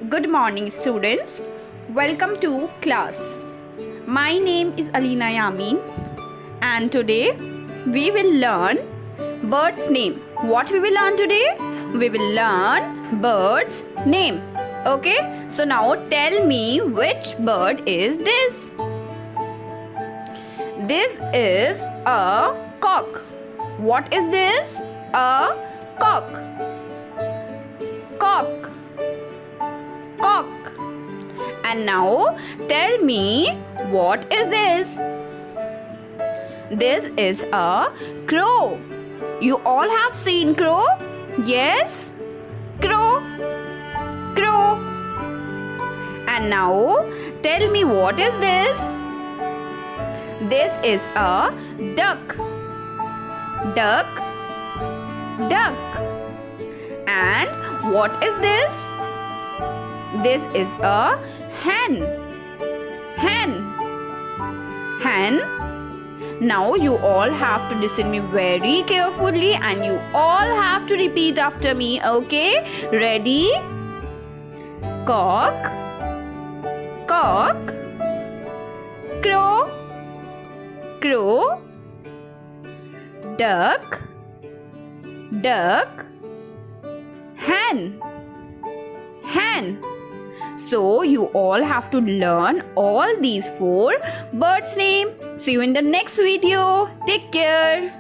Good morning, students. Welcome to class. My name is Alina Yamin, and today we will learn bird's name. What we will learn today? We will learn bird's name. Okay? So now tell me, which bird is this? This is a cock. What is this? A cock. Cock. Cock. And now tell me, what is this? This is a crow. You all have seen crow? Yes? Crow. Crow. And now tell me, what is this? This is a duck. Duck. Duck. And what is this? This is a hen. Hen. Hen. Now you all have to listen me very carefully and you all have to repeat after me. Okay? Ready? Cock. Cock. Crow. Crow. Duck. Duck. Hen. Hen. So you all have to learn all these 4 birds' name. See you in the next video. Take care.